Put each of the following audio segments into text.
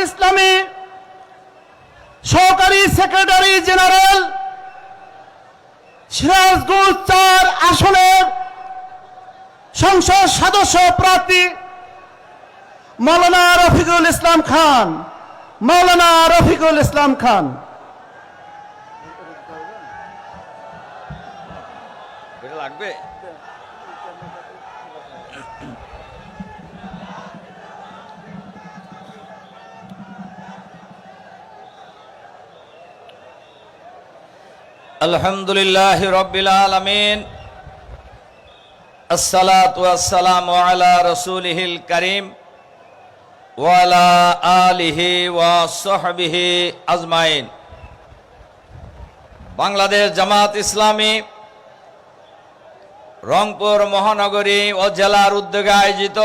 ইসলামী সহকারী secretary general Sirajganj ৪ আসনের সংসদ সদস্য প্রার্থী মাওলানা রফিকুল ইসলাম খান। মাওলানা রফিকুল ইসলাম খান। লাগবে। আলহামদুলিল্লাহ রাব্বিল আলামিন, আসসালাতু ওয়াসসালামু আলা রাসূলিহিল কারীম ওয়া আলা আলিহি ওয়া সাহবিহি আজমাইন। বাংলাদেশ জামাত ইসলামী রংপুর মহানগরী ও জেলার উদ্যোগে আয়োজিত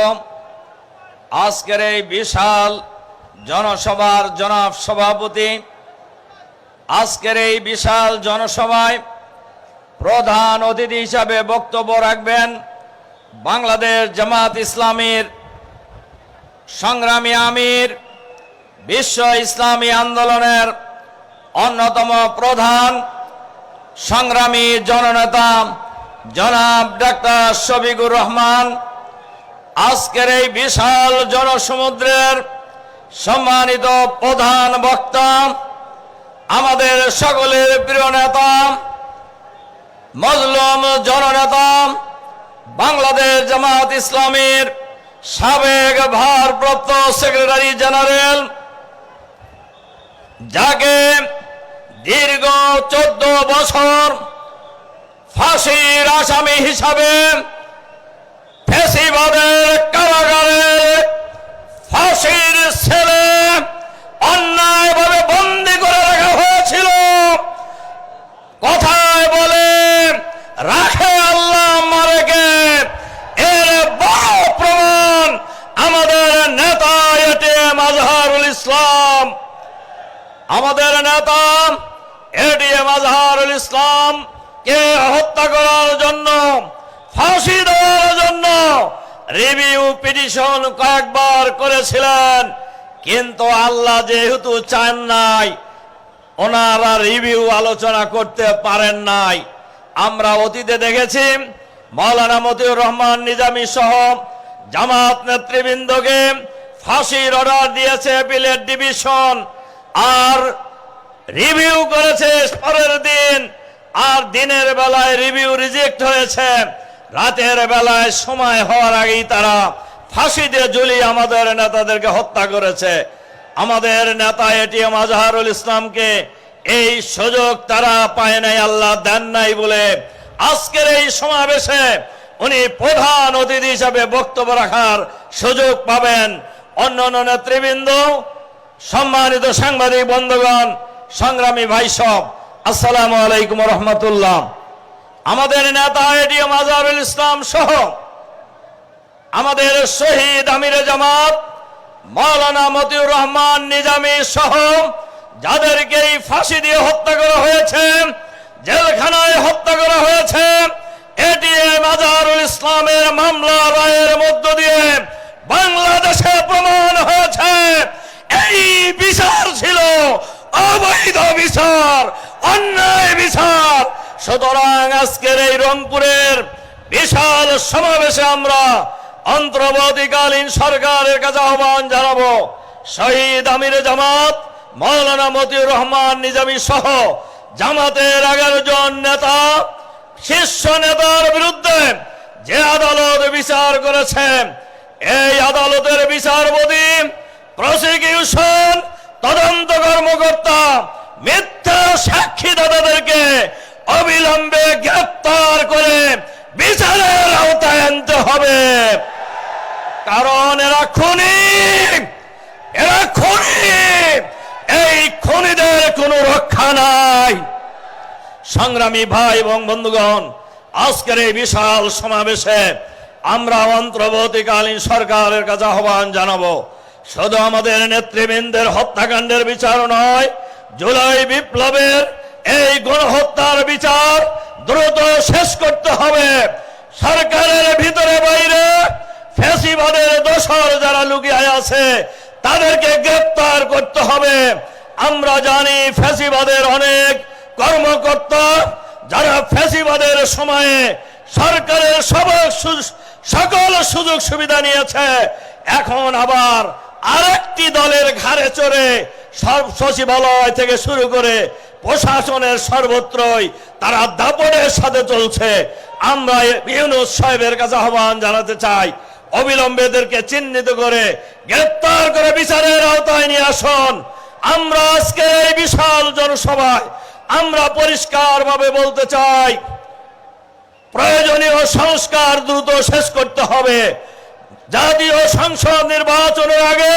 আজকের এই বিশাল জনসভার জনাব সভাপতি, আজকের এই বিশাল জনসভায় প্রধান অতিথি হিসাবে বক্তব্য রাখবেন বাংলাদেশ জামাত ইসলামীর সংগ্রামী আমির, বিশ্ব ইসলামী আন্দোলনের অন্যতম প্রধান সংগ্রামী জননেতা জনাব ডাক্তার শফিকুর রহমান। আজকের এই বিশাল জনসমুদ্রের সম্মানিত প্রধান বক্তা, আমাদের সকলের প্রিয় নেতা, মজলুম জননেতা, বাংলাদেশ জামাত ইসলামীর সাবেক ভারপ্রাপ্ত সেক্রেটারি জেনারেল, যাকে দীর্ঘ 14 বছর ফাঁসির আসামি হিসাবে ফ্যাসিবাদের কারাগারে ফাঁসির ছেলে অন্যায়ভাবে বন্দী করে রাখা হয়েছিল। কথায় বলে রাখে আল্লাহ মারেকে, এর বড় প্রমাণ আমাদের নেতা এটিএম আজহারুল ইসলাম। আমাদের নেতা এটিএম আজহারুল ইসলাম কে হত্যা করার জন্য, ফাঁসি দেওয়ার জন্য রিভিউ পিটিশন কয়েকবার করেছিলেন, কিন্তু আল্লাহ যেহেতু চান নাই, ওনারা রিভিউ আলোচনা করতে পারেন নাই। আমরা অতীতে দেখেছি মাওলানা মতিউর রহমান নিজামী সহ জামাত নেতৃবৃন্দকে ফাঁসির অর্ডার দিয়েছে অ্যাপিলেট ডিভিশন, আর রিভিউ করেছে পরের দিন, আর দিনের বেলায় রিভিউ রিজেক্ট হয়েছে, রাতের বেলায় সময় হওয়ার আগেই তারা ফাঁসি দিয়ে ঝুলিয়ে আমাদের নেতাদেরকে হত্যা করেছে। আমাদের নেতা এটিএম আজহারুল ইসলামকে এই সুযোগ তারা পায় নাই, আল্লাহ দেন নাই বলে আজকের এই সমাবেশে উনি প্রধান অতিথি হিসাবে বক্তব্য রাখার সুযোগ পাবেন। অন্যান্য নেতৃবৃন্দ, সম্মানিত সাংবাদিক বন্ধুগণ, সংগ্রামী ভাই সব, আসসালামু আলাইকুম রহমতুল্লাহ। আমাদের নেতা এটিএম আজহারুল ইসলাম সহ আমাদের শহীদ আমিরে জামাত মাওলানা মতিউর রহমান নিজামী সহ যাদেরকে ফাঁসি দিয়ে হত্যা করা হয়েছে, জেলখানায় হত্যা করা হয়েছে, এটিএম আজহারুল ইসলামের মামলা রায়ের মধ্য দিয়ে বাংলাদেশে প্রমাণ হয়েছে এই বিচার ছিল অবৈধ বিচার, অন্যায় বিচার। সুতরাং আজকের এই রংপুরের বিশাল সমাবেশে আমরা অন্তর্বর্তীকালীন সরকারের কাছে আহ্বান জানাবো, শহীদ আমিরে জামাত মাওলানা মতিউর রহমান নিজামী সহ জামাতের 11 জন নেতা, শীর্ষ নেতার বিরুদ্ধে যে আদালত বিচার করেছে, এই আদালতের বিচারপতি, প্রসিকিউশন, তদন্ত কর্মকর্তা, মিথ্যা সাক্ষীদাতাদেরকে অবিলম্বে গ্রেফতার করে বিচারের আওতায় আনতে হবে, কারণ এরা খুনি, এরা খুনি, এই খুনিদের কোনো রক্ষা নাই। সংগ্রামী ভাই এবং বন্ধুগণ, আজকের এই বিশাল সমাবেশে আমরা অন্তর্বর্তীকালীন সরকারের কাছে আহ্বান জানাবো, শুধু আমাদের নেতৃবৃন্দের হত্যাকাণ্ডের বিচার নয়, জুলাই বিপ্লবের এই গণহত্যার বিচার দ্রুত শেষ করতে হবে। সরকারের ভিতরে বাইরে ফ্যাসিবাদের দোসর যারা লুকিয়ে আছে তাদেরকে গ্রেফতার করতে হবে। আমরা জানি ফ্যাসিবাদের অনেক কর্মকর্তা যারা ফ্যাসিবাদের সময়ে সরকারের সকল সুযোগ সুবিধা নিয়েছে, এখন আবার আরেকটি দলের ঘাড়ে চড়ে সচিবালয় থেকে শুরু করে প্রশাসনের সর্বত্রই তারা দাপটের সাথে চলছে। আমরা ইউনূস সাহেবের কাছে আহ্বান জানাতে চাই, অবিলম্বে এদেরকে চিহ্নিত করে গ্রেফতার করে বিচারের আওতায় নিয়ে আসুন। আমরা আজকে এই বিশাল জনসভায় আমরা পরিষ্কারভাবে বলতে চাই, প্রয়োজনীয় সংস্কার দ্রুত শেষ করতে হবে। জাতীয় সংসদ নির্বাচনের আগে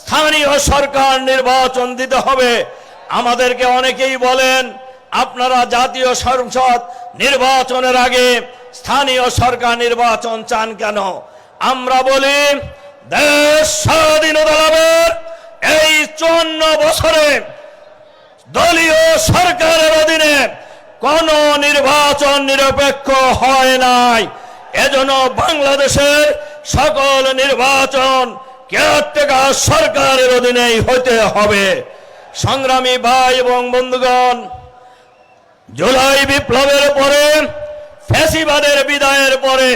স্থানীয় সরকার নির্বাচন দিতে হবে। আমাদেরকে অনেকেই বলেন আপনারা জাতীয় সংসদ নির্বাচনের আগে স্থানীয় সরকার নির্বাচন চান কেন? আমরা বলি দেশ স্বাধীনতা লাভের এই 54 বছরে দলীয় সরকারের অধীনে কোন নির্বাচন নিরপেক্ষ হয় নাই। এজন্য বাংলাদেশের সকল নির্বাচন কেয়ারটেকার সরকারের অধীনেই হতে হবে। সংগ্রামী ভাই এবং বন্ধুগণ, জুলাই বিপ্লবের পরে ফ্যাসিবাদের বিদায়ের পরে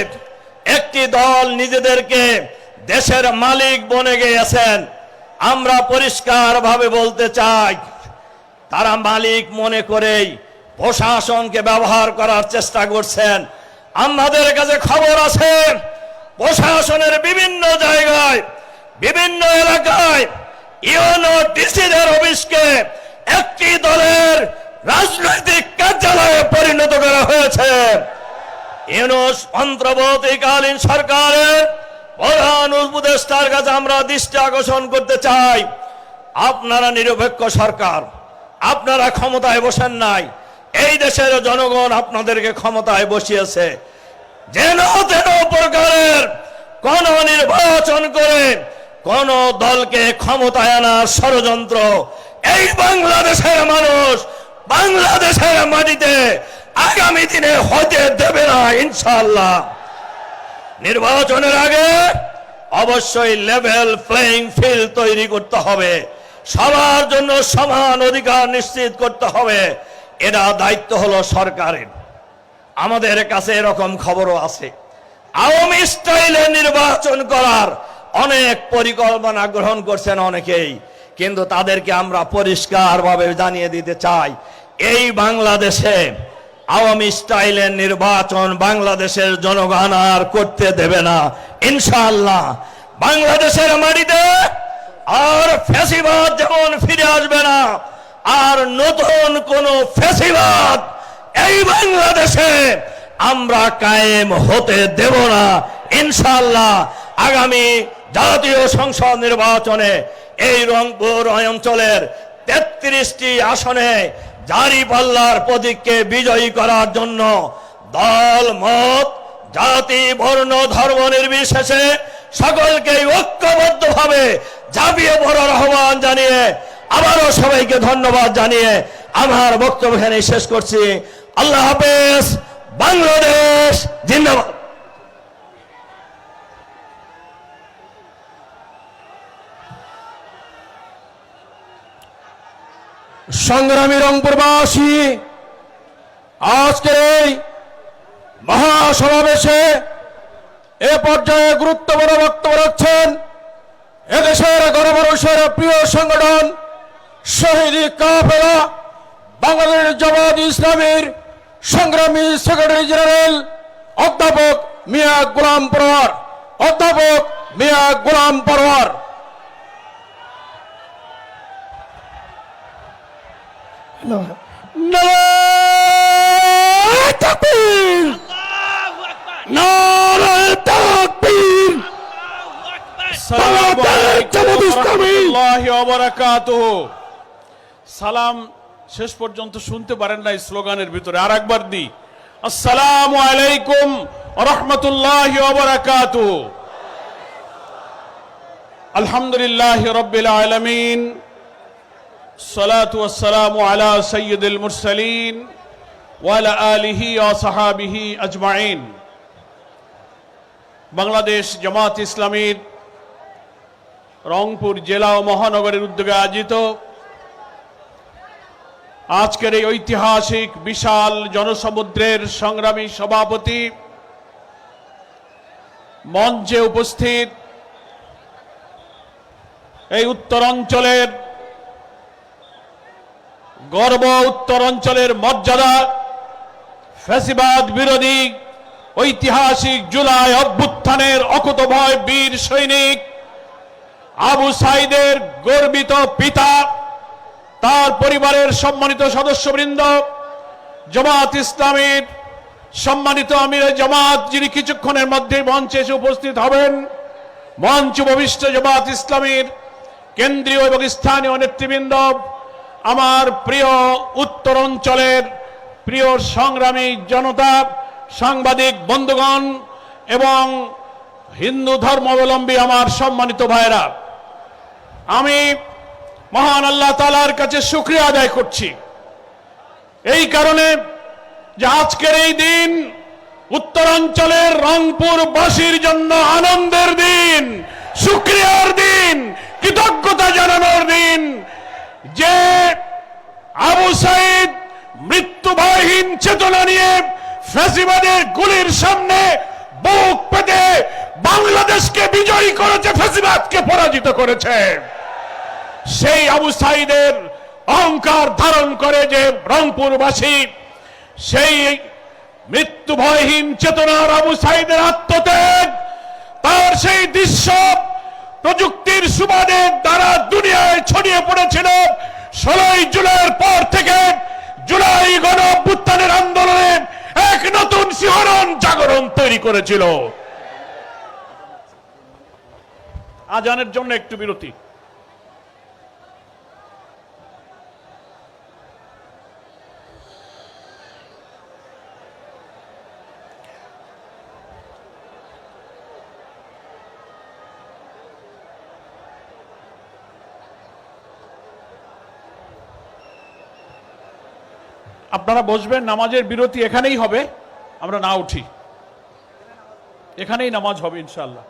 একটি দল নিজেদেরকে দেশের মালিক বনে গিয়েছেন। আমরা পরিষ্কারভাবে বলতে চাই, তারা মালিক মনে করেই প্রশাসনকে ব্যবহার করার চেষ্টা করছেন। আমাদের কাছে খবর আছে প্রশাসনের বিভিন্ন জায়গায় বিভিন্ন এলাকায় ইউএনওডিসিদের অফিসকে একটি দলের রাজনৈতিক কার্যালয়ে পরিণত করা হয়েছে। ইউনূস অন্তর্বর্তীকালীন সরকারের প্রধান উপদেষ্টার কাছে আমরা দৃষ্টি আকর্ষণ করতে চাই, আপনারা নিরপেক্ষ সরকার, আপনারা ক্ষমতায় বসেন নাই, এই দেশের জনগণ আপনাদেরকে ক্ষমতায় বসিয়েছে। যেন তেন প্রকারের কোন নির্বাচন করে কোন দলকে ক্ষমতায় আনার ষড়যন্ত্র এই বাংলাদেশের মানুষ বাংলাদেশের মাটিতে আগামী দিনে হতে দেবে না ইনশাআল্লাহ। নির্বাচনের আগে অবশ্যই লেভেল প্লেইং ফিল্ড তৈরি করতে হবে, সবার জন্য সমান অধিকার নিশ্চিত করতে হবে। এটা দায়িত্ব হলো সরকারের। আমাদের কাছে এরকম খবরও আছে আওয়ামী স্টাইলে নির্বাচন করার অনেক পরিকল্পনা গ্রহণ করছেন অনেকেই, কিন্তু তাদেরকে আমরা পরিষ্কারভাবে জানিয়ে দিতে চাই, এই বাংলাদেশে আওয়ামী স্টাইলের নির্বাচন বাংলাদেশের জনগণ আর করতে দেবে না ইনশাআল্লাহ। বাংলাদেশের মাটিতে আর ফ্যাসিবাদ যেমন ফিরে আসবে না, আর নতুন কোন ফ্যাসিবাদ এই বাংলাদেশে আমরা কায়েম হতে দেব না ইনশাআল্লাহ। আগামী জাতীয় সংসদ নির্বাচনে এই রংপুর অঞ্চলের 33টি আসনে দাঁড়িপাল্লার প্রতীককে বিজয়ী করার জন্য দল মত জাতি বর্ণ ধর্ম নির্বিশেষে সকলকে ঐক্যবদ্ধভাবে ঝাঁপিয়ে পড়ার আহ্বান জানিয়ে আবারও সবাইকে ধন্যবাদ জানিয়ে আমার বক্তব্য এখানে শেষ করছি। আল্লাহ হাফেজ। বাংলাদেশ জিন্দাবাদ। সংগ্রামী রংপুরবাসী, আজকের এই মহাসমাবেশে এ পর্যায়ে গুরুত্বপূর্ণ বক্তব্য রাখছেন এদেশের গণমানুষের প্রিয় সংগঠন শহীদ কাফেলা বাংলাদেশ জামাত ইসলামীর সংগ্রামী সেক্রেটারি জেনারেল অধ্যাপক মিয়া গোলাম পরোয়ার। অধ্যাপক মিয়া গোলাম পরোয়ার। নারায়ে তাকবীর, নারায়ে তাকবীর। আসসালামু আলাইকুম ওয়া রাহমাতুল্লাহি ওয়া বারাকাতুহু। সালাম শেষ পর্যন্ত শুনতে পারেন না, স্লোগানের ভিতরে আরেকবার দি, আসসালামু আলাইকুম ওয়া রাহমাতুল্লাহি ওয়া বারাকাতুহু। আলহামদুলিল্লাহি রাব্বিল আলামিন, সালাতু ওয়াসসালামু আলা সাইয়্যিদিল মুরসালিন ওয়া আলা আলিহি ওয়া সাহাবিহি আজমাইন। বাংলাদেশ জামাত ইসলামীর রংপুর জেলা ও মহানগরের উদ্যোগে আয়োজিত আজকের এই ঐতিহাসিক বিশাল জনসমুদ্রের সংগ্রামী সভাপতি, মঞ্চে উপস্থিত এই উত্তরাঞ্চলের গর্ব, উত্তরাঞ্চলের মর্যাদা, ফ্যাসিবাদ বিরোধী ঐতিহাসিক জুলাই অভ্যুত্থানের অকুতভয় বীর সৈনিক আবু সাঈদের গর্বিত পিতা, তার পরিবারের সম্মানিত সদস্যবৃন্দ, জামাত ইসলামীর সম্মানিত আমিরে জামাত যিনি কিছুক্ষণের মধ্যে মঞ্চে এসে উপস্থিত হবেন, মঞ্চ উপবিষ্ট জামাত ইসলামীর কেন্দ্রীয় এবং স্থানীয় নেতৃবৃন্দ, আমার প্রিয় উত্তরাঞ্চলের প্রিয় সংগ্রামী জনতা, সাংবাদিক বন্ধুগণ এবং হিন্দু ধর্মাবলম্বী আমার সম্মানিত ভাইরা, আমি মহান আল্লাহ তাআলার কাছে শুকরিয়া আদায় করছি এই কারণে যে আজকের এই দিন উত্তরাঞ্চলের রংপুরবাসীর জন্য আনন্দের দিন, শুকরিয়ার দিন, কৃতজ্ঞতা জানানোর দিন যে আবু সাঈদ মৃত্যুভয়হীন চেতনা নিয়ে ফ্যাসিবাদের গুলির সামনে বুক পেতে বাংলাদেশকে বিজয়ী করেছে, ফ্যাসিবাদকে পরাজিত করেছে। সেই আবু সাঈদের অহংকার ধারণ করে যে রংপুরবাসী, সেই মৃত্যুভয়হীন চেতনার আবু সাঈদের আত্মত্যাগ, তার সেই দৃশ্য প্রযুক্তির সুবাদে দ্বারা দুনিয়ায় ছড়িয়ে পড়েছিল। 16 জুলাইয়ের পর থেকে জুলাই গণ অভ্যুত্থানের আন্দোলনে এক নতুন শিহরণ জাগরণ তৈরি করেছিল। আজানের জন্য একটু বিরতি। আপনারা বসবেন, নামাজের বিরতি এখানেই হবে, আমরা না উঠি, এখানেই নামাজ হবে ইনশাআল্লাহ।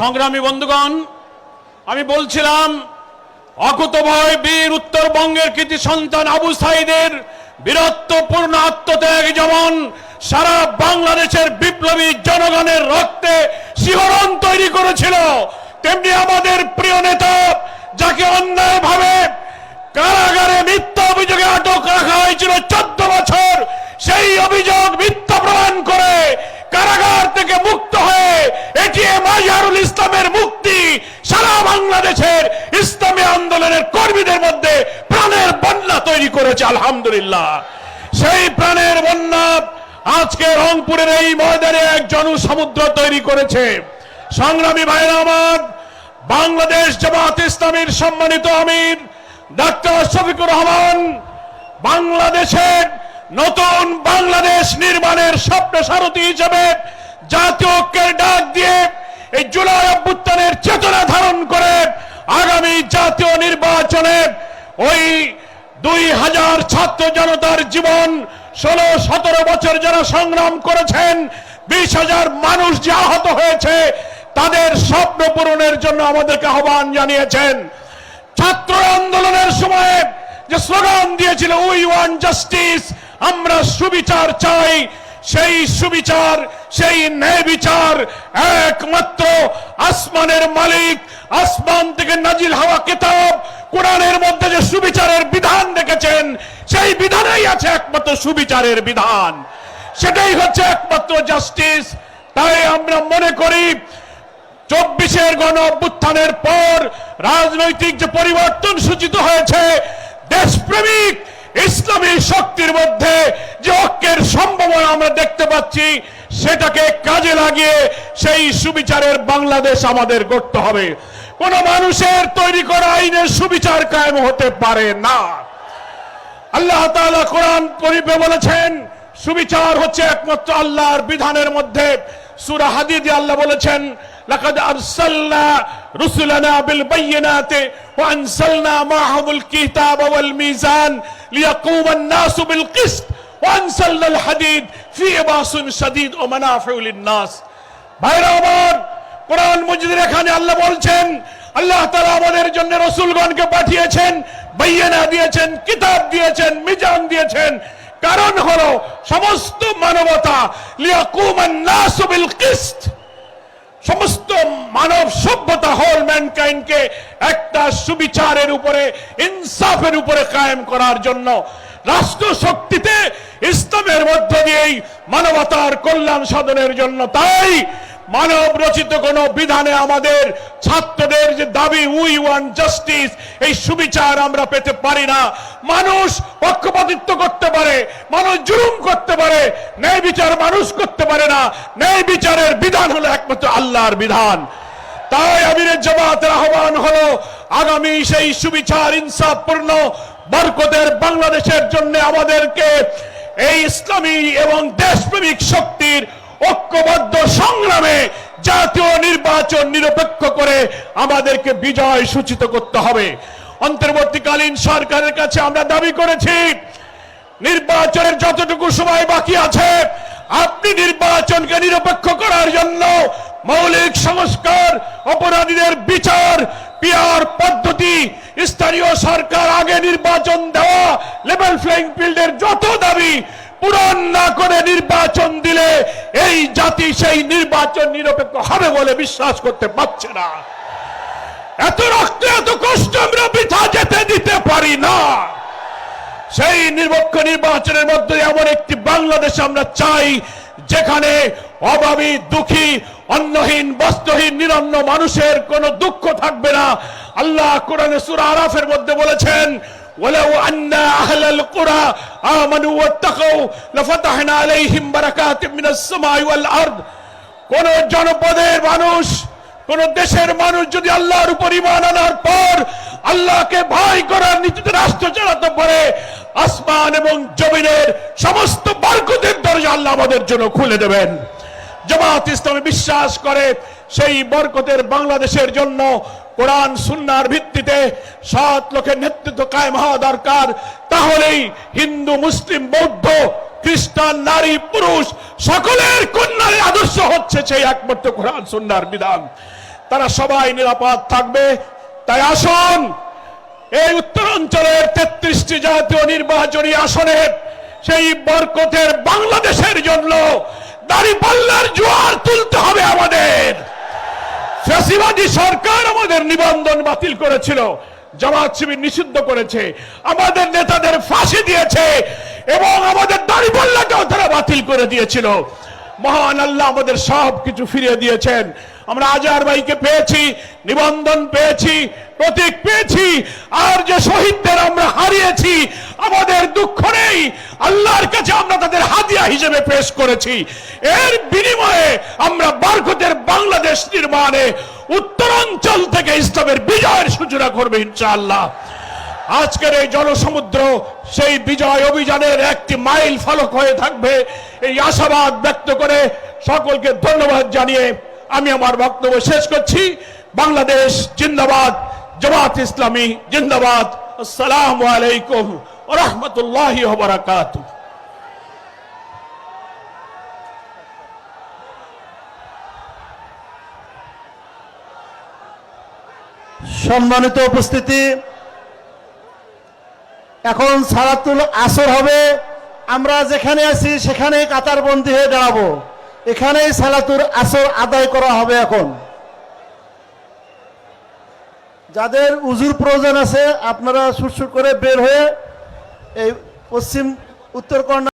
সংগ্রামী বন্ধুগণ, আমি বলছিলাম অকুতভয় বীর উত্তরবঙ্গের কৃতি সন্তান আবু সাঈদের বীরত্বপূর্ণ আত্মত্যাগ যেমন সারা বাংলাদেশের বিপ্লবী জনগণের রক্তে শিহরণ তৈরি করেছিল, তেমনি আমাদের প্রিয় নেতা, যাকে অন্যায়ভাবে কারাগারে মিথ্যা অভিযোগে আটক রাখা হয়েছিল 14 বছর, সেই অভিযোগ মিথ্যা প্রমাণ করে কারাগার থেকে মুক্ত হয়ে এটিএম আজহারুল ইসলামের মুক্তি সারা বাংলাদেশের ইসলামী আন্দোলনের কর্মীদের মধ্যে প্রাণের বন্যা তৈরি করেছে। আলহামদুলিল্লাহ, সেই প্রাণের বন্যা আজকে রংপুরের এই ময়দানে এক জনসমুদ্র তৈরি করেছে। সংগ্রামী ভাইরা আমার, বাংলাদেশ জামাত ইসলামীর সম্মানিত আমির ডাক্তার শফিকুর রহমান বাংলাদেশের নতুন বাংলাদেশ নির্মাণের স্বপ্ন সারথী হিসেবে জাতীয় ঐক্যের ডাক দিয়ে এই জুলাই অভ্যুত্থানের চেতনা ধারণ করে আগামী জাতীয় নির্বাচনে ওই 2000 ছাত্র জনতার জীবন 16-17 বছর যারা সংগ্রাম করেছেন 20,000 মানুষ যে আহত হয়েছে তাদের স্বপ্ন পূরণের জন্য আমাদেরকে আহ্বান জানিয়েছেন। ছাত্র আন্দোলনের সময় যে স্লোগান দিয়েছিল উই ওয়ান্ট জাস্টিস, আমরা সুবিচার চাই, সেই সুবিচার সেই ন্যায় বিচার একমাত্র আসমানের মালিক আসমান থেকে নাজিল হওয়া কিতাব কোরআনের মধ্যে যে সুবিচারের বিধান রেখেছেন সেই বিধানেই আছে একমাত্র সুবিচারের বিধান, সেটাই হচ্ছে একমাত্র জাস্টিস। তাই আমরা মনে করি 24-এর গণ অভ্যুত্থানের পর রাজনৈতিক যে পরিবর্তন সূচিত হয়েছে, দেশপ্রেমিক ইসলামী শক্তির মধ্যে যে ঐক্যের সম্ভাবনা আমরা দেখতে পাচ্ছি সেটাকে কাজে লাগিয়ে সেই সুবিচারের বাংলাদেশ আমাদের গড়তে হবে। কোন মানুষের তৈরি করা আইনের সুবিচার কায়েম হতে পারে না। আল্লাহ তাআলা কোরআন শরীফে বলেছেন সুবিচার হচ্ছে একমাত্র আল্লাহর বিধানের মধ্যে। সূরা হাদীদে আল্লাহ বলেছেন লাকাদ আরসালনা রুসুলানা বিল বাইয়িনাতি ওয়া আনসালনা মাআহুল কিতাবা ওয়াল মিজান লিয়াকুমান নাসু বিল কিসত ওয়া আনসালনাল হাদীদ ফীহি বাসুন শাদীদ ওয়া মানাফিউ লিন-নাস। ভাইরা আমার, কোরআন মজিদের এখানে আল্লাহ বলছেন আল্লাহ তাআলা আমাদের জন্য রাসূলগণকে পাঠিয়েছেন, বাইয়িনা দিয়েছেন, কিতাব দিয়েছেন, মিজান দিয়েছেন। কারণ হলো সমস্ত মানবতা লিয়াকুমান নাসু বিল কিসত, সমস্ত মানব সভ্যতা হোল ম্যানকাইন্ডকে একটা সুবিচারের উপরে ইনসাফের উপরে কায়েম করার জন্য রাষ্ট্র শক্তিতে ইসলামের মধ্য দিয়েই মানবতার কল্যাণ সাধনের জন্য। তাই মানব রচিত কোন বিধানে আমাদের ছাত্রদের যে দাবি উই ওয়ান্ট জাস্টিস, এই সুবিচার আমরা পেতে পারি না। মানুষ পক্ষপাতিত্ব করতে পারে, মানুষ জুলুম করতে পারে, ন্যায় বিচার মানুষ করতে পারে না। ন্যায় বিচারের বিধান হলো একমাত্র আল্লাহর বিধান। তাই আমিরের জামাতের আহ্বান হলো আগামী সেই সুবিচার ইনসাফপূর্ণ বরকতের বাংলাদেশের জন্য আমাদেরকে এই ইসলামী এবং দেশপ্রেমিক শক্তির ঐক্যবদ্ধ সংগ্রামে জাতীয় নির্বাচন নিরপেক্ষ করে আমাদেরকে বিজয় সূচিত করতে হবে। অন্তর্বর্তীকালীন সরকারের কাছে আমরা দাবি করেছি নির্বাচনের যতটুকু সময় বাকি আছে আপনি নির্বাচনকে নিরপেক্ষ করার জন্য মৌলিক সংস্কার, অপরাধীদের বিচার, পিআর পদ্ধতি, স্থানীয় সরকার আগে নির্বাচন দেওয়া, লেভেল প্লেইং ফিল্ডের যত দাবি পূরণ না করে নির্বাচন দিলে এই জাতি সেই নির্বাচন নিরপেক্ষ হবে বলে বিশ্বাস করতে পারছে না। এত রক্ত এত কষ্ট আমরা বৃথা যেতে দিতে পারি না। সেই নিরপেক্ষ নির্বাচনের মধ্যে এমন একটি বাংলাদেশ আমরা চাই যেখানে অভাবী, দুঃখী, অন্নহীন, বস্ত্রহীন, নিরন্ন মানুষের কোনো দুঃখ থাকবে না। আল্লাহ কোরআনে সূরা আরাফের মধ্যে বলেছেন ওয়ালাউ আন্না আহলাল কুরা আমানু ওয়াত্তাকাউ লাফাতাহনা আলাইহিম বারাকাতিম মিনাস সামাই ওয়াল আরদ। কোন জনপদের মানুষ, কোন দেশের মানুষ যদি আল্লাহর উপর ঈমান আনার পর আল্লাহকে ভয় করার নীতিতে রাষ্ট্র চালাতে পারে, আসমান এবং জমিনের সমস্ত বরকতের দরজা আল্লাহ আমাদের জন্য খুলে দেবেন। জামাত ইসলামী বিশ্বাস করে সেই বরকতের বাংলাদেশের জন্য কোরআন সুন্নাহর ভিত্তিতে সৎ লোকের নেতৃত্ব কায়েম হওয়া দরকার। তাহলেই হিন্দু, মুসলিম, বৌদ্ধ, খ্রিস্টান, নারী, পুরুষ সকলের কন্যার আদর্শ হচ্ছে সেই একমাত্র কোরআন সুন্নাহর বিধান। তারা সবাই নিরাপদ থাকবে। তাই আসুন এই উত্তরাঞ্চলের 33টি জাতীয় নির্বাচনী আসনে সেই বরকতের বাংলাদেশের জন্য দাঁড়িপাল্লার জোয়ার তুলতে হবে আমাদের। ফ্যাসিবাদী সরকার আমাদের নিবন্ধন বাতিল করেছিল, জামাত শিবির নিষিদ্ধ করেছে, আমাদের নেতাদের ফাঁসি দিয়েছে এবং আমাদের দাঁড়িপাল্লাটাও তারা বাতিল করে দিয়েছিল। মহান আল্লাহ আমাদের সব কিছু ফিরিয়ে দিয়েছেন। আমরা আজহার ভাইকে পেয়েছি, নিবন্ধন পেয়েছি, প্রতীক পেয়েছি, আর যে শহীদদের আমরা হারিয়েছি আমাদের দুঃখ নেই। আল্লাহর কাছে আমরা তাদের হাদিয়া হিসেবে পেশ করেছি। এর বিনিময়ে আমরা বরকতের বাংলাদেশ নির্মাণে উত্তরাঞ্চল থেকে ইসলামের বিজয়ের সূচনা করবে ইনশাআল্লাহ। আজকের এই জনসমুদ্র সেই বিজয় অভিযানের একটি মাইল ফলক হয়ে থাকবে, এই আশাবাদ ব্যক্ত করে সকলকে ধন্যবাদ জানিয়ে আমি আমার বক্তব্য শেষ করছি। বাংলাদেশ জিন্দাবাদ, জামাত ইসলামী জিন্দাবাদ। আসসালামু আলাইকুম ওয়া রাহমাতুল্লাহি ওয়া বারাকাতুহু। সম্মানিত উপস্থিতি, এখন সালাতুল আসর হবে। আমরা যেখানে আছি সেখানেই কাতারবন্দি হয়ে দাঁড়াবো, এখানেই সালাতুল আসর আদায় করা হবে। এখন যাদের উজুর প্রয়োজন আছে আপনারা সুরসুর করে বের হয়ে এই উত্তর কর্নার